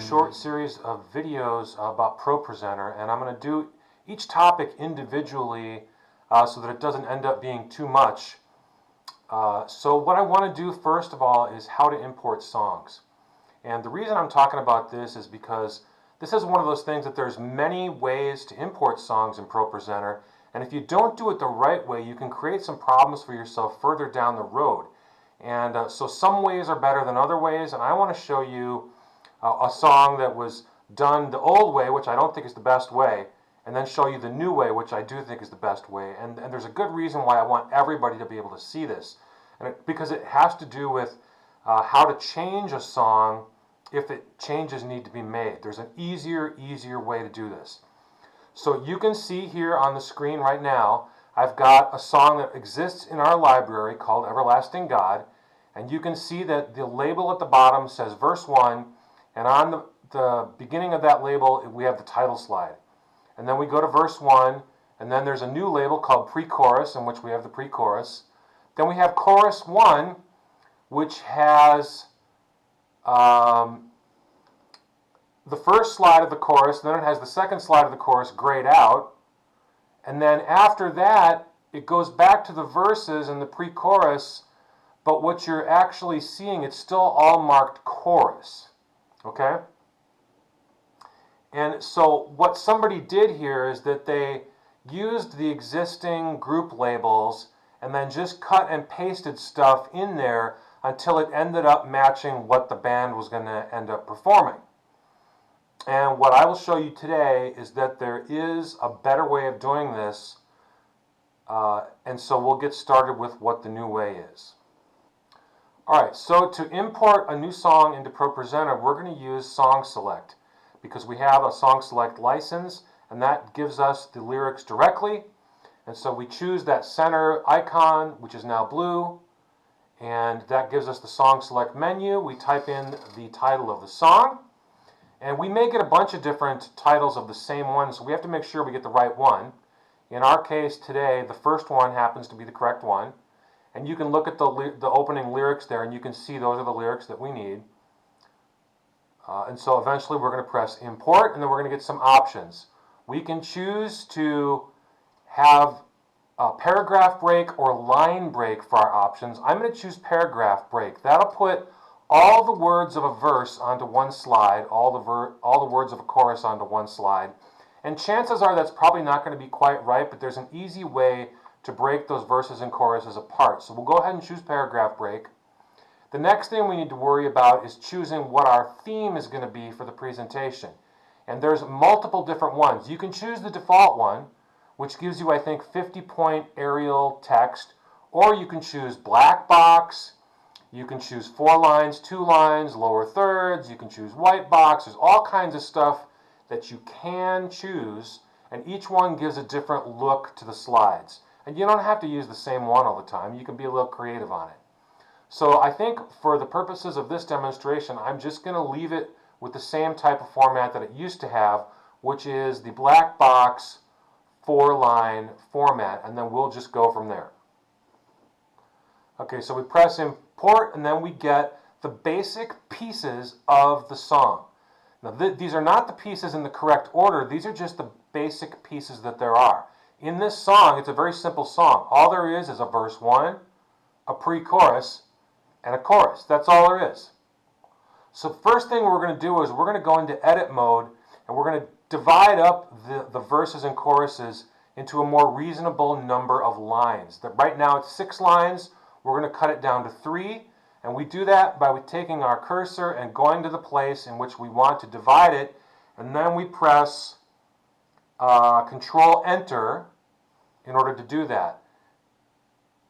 short series of videos about ProPresenter, and I'm going to do each topic individually so that it doesn't end up being too much. So what I want to do first of all is how to import songs. And the reason I'm talking about this is because this is one of those things that there's many ways to import songs in ProPresenter, and if you don't do it the right way, you can create some problems for yourself further down the road. And so some ways are better than other ways, and I want to show you a song that was done the old way, which I don't think is the best way, and then show you the new way, which I do think is the best way. And there's a good reason why I want everybody to be able to see this, because it has to do with how to change a song if changes need to be made. There's an easier way to do this. So you can see here on the screen right now, I've got a song that exists in our library called Everlasting God, and you can see that the label at the bottom says verse 1, and on the beginning of that label we have the title slide. And then we go to verse 1, and then there's a new label called pre-chorus, in which we have the pre-chorus. Then we have chorus 1, which has the first slide of the chorus, then it has the second slide of the chorus grayed out, and then after that it goes back to the verses and the pre-chorus, but what you're actually seeing, it's still all marked chorus. Okay? And so what somebody did here is that they used the existing group labels and then just cut and pasted stuff in there until it ended up matching what the band was going to end up performing. And what I will show you today is that there is a better way of doing this, and so we'll get started with what the new way is. Alright, so to import a new song into ProPresenter, we're going to use Song Select, because we have a Song Select license, and that gives us the lyrics directly. And so we choose that center icon, which is now blue, and that gives us the Song Select menu. We type in the title of the song, and we may get a bunch of different titles of the same one, so we have to make sure we get the right one. In our case today, the first one happens to be the correct one. And you can look at the opening lyrics there, and you can see those are the lyrics that we need. And so eventually we're going to press import, and then we're going to get some options. We can choose to have a paragraph break or line break for our options. I'm going to choose paragraph break. That'll put all the words of a verse onto one slide, all the words of a chorus onto one slide. And chances are that's probably not going to be quite right, but there's an easy way to break those verses and choruses apart. So we'll go ahead and choose paragraph break. The next thing we need to worry about is choosing what our theme is going to be for the presentation. And there's multiple different ones. You can choose the default one, which gives you, I think, 50-point Arial text, or you can choose black box. You can choose 4 lines, 2 lines, lower thirds. You can choose white box. There's all kinds of stuff that you can choose, and each one gives a different look to the slides. And you don't have to use the same one all the time. You can be a little creative on it. So I think for the purposes of this demonstration, I'm just going to leave it with the same type of format that it used to have, which is the black box 4-line format, and then we'll just go from there. Okay, so we press import, and then we get the basic pieces of the song. Now, these are not the pieces in the correct order. These are just the basic pieces that there are. In this song, it's a very simple song. All there is a verse 1, a pre-chorus, and a chorus. That's all there is. So the first thing we're going to do is we're going to go into edit mode, and we're going to divide up the verses and choruses into a more reasonable number of lines. Right now it's 6 lines. We're going to cut it down to 3, and we do that by taking our cursor and going to the place in which we want to divide it, and then we press Control Enter in order to do that.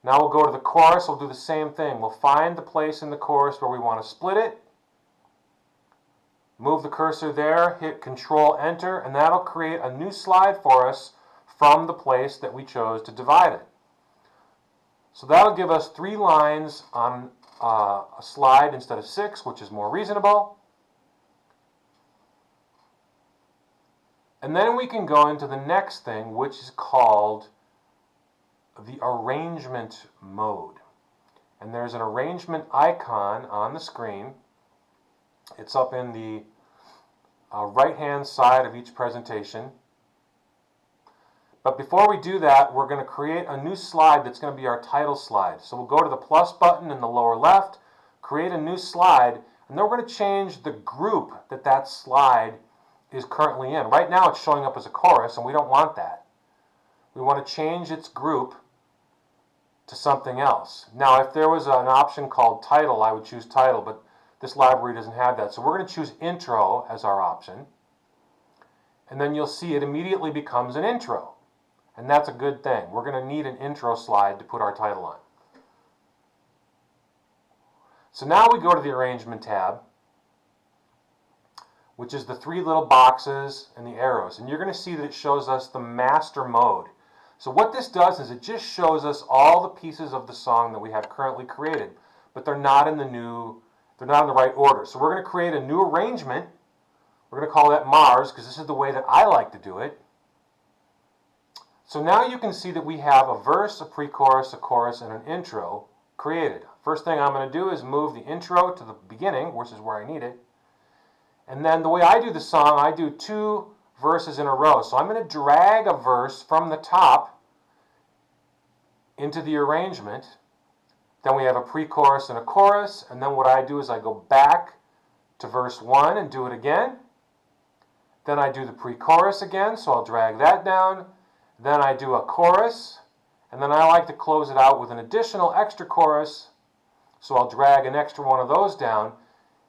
Now we'll go to the chorus. We'll do the same thing. We'll find the place in the chorus where we want to split it, move the cursor there, hit Control Enter, and that'll create a new slide for us from the place that we chose to divide it. So that'll give us 3 lines on a slide instead of 6, which is more reasonable. And then we can go into the next thing, which is called the arrangement mode. And there's an arrangement icon on the screen. It's up in the right-hand side of each presentation. But before we do that, we're going to create a new slide that's going to be our title slide. So we'll go to the plus button in the lower left, create a new slide, and then we're going to change the group that that slide is currently in. Right now it's showing up as a chorus, and we don't want that. We want to change its group to something else. Now, if there was an option called title, I would choose title, but this library doesn't have that. So we're going to choose intro as our option. And then you'll see it immediately becomes an intro. And that's a good thing. We're going to need an intro slide to put our title on. So now we go to the Arrangement tab, which is the three little boxes and the arrows. And you're going to see that it shows us the master mode. So what this does is it just shows us all the pieces of the song that we have currently created, but they're not in the right order. So we're going to create a new arrangement. We're going to call that Mars, because this is the way that I like to do it. So now you can see that we have a verse, a pre-chorus, a chorus, and an intro created. First thing I'm going to do is move the intro to the beginning, which is where I need it. And then the way I do the song, I do 2 verses in a row. So I'm going to drag a verse from the top into the arrangement. Then we have a pre-chorus and a chorus. And then what I do is I go back to verse 1 and do it again. Then I do the pre-chorus again, so I'll drag that down. Then I do a chorus, and then I like to close it out with an additional extra chorus, so I'll drag an extra one of those down,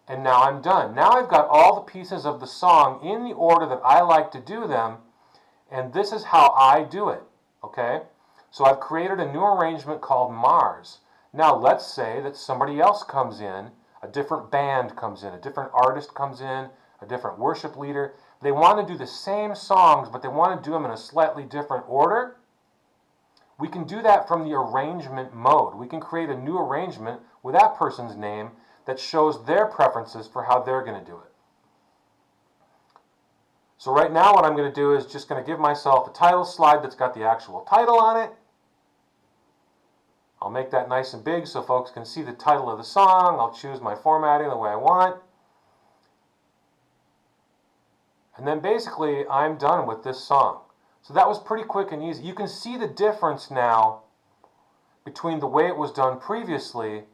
and now I'm done. Now I've got all the pieces of the song in the order that I like to do them, and this is how I do it, okay? So I've created a new arrangement called Mars. Now let's say that somebody else comes in, a different band comes in, a different artist comes in, a different worship leader. They want to do the same songs, but they want to do them in a slightly different order. We can do that from the arrangement mode. We can create a new arrangement with that person's name that shows their preferences for how they're going to do it. So right now what I'm going to do is just going to give myself a title slide that's got the actual title on it. I'll make that nice and big so folks can see the title of the song. I'll choose my formatting the way I want. And then basically, I'm done with this song. So that was pretty quick and easy. You can see the difference now between the way it was done previously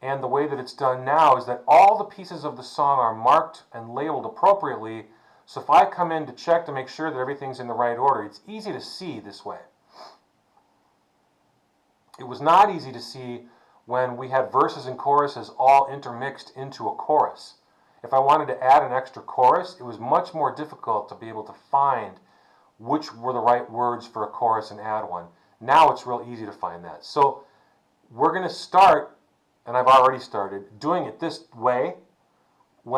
and the way that it's done now is that all the pieces of the song are marked and labeled appropriately. So if I come in to check to make sure that everything's in the right order, it's easy to see this way. It was not easy to see when we had verses and choruses all intermixed into a chorus. If I wanted to add an extra chorus, it was much more difficult to be able to find which were the right words for a chorus and add one. Now it's real easy to find that. So we're going to start, and I've already started, doing it this way.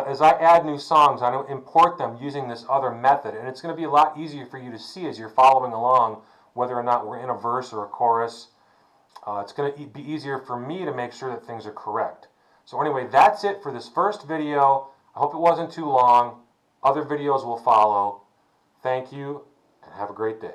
As I add new songs, I don't import them using this other method, and it's going to be a lot easier for you to see as you're following along whether or not we're in a verse or a chorus. It's going to be easier for me to make sure that things are correct. So anyway, that's it for this first video. I hope it wasn't too long. Other videos will follow. Thank you, and have a great day.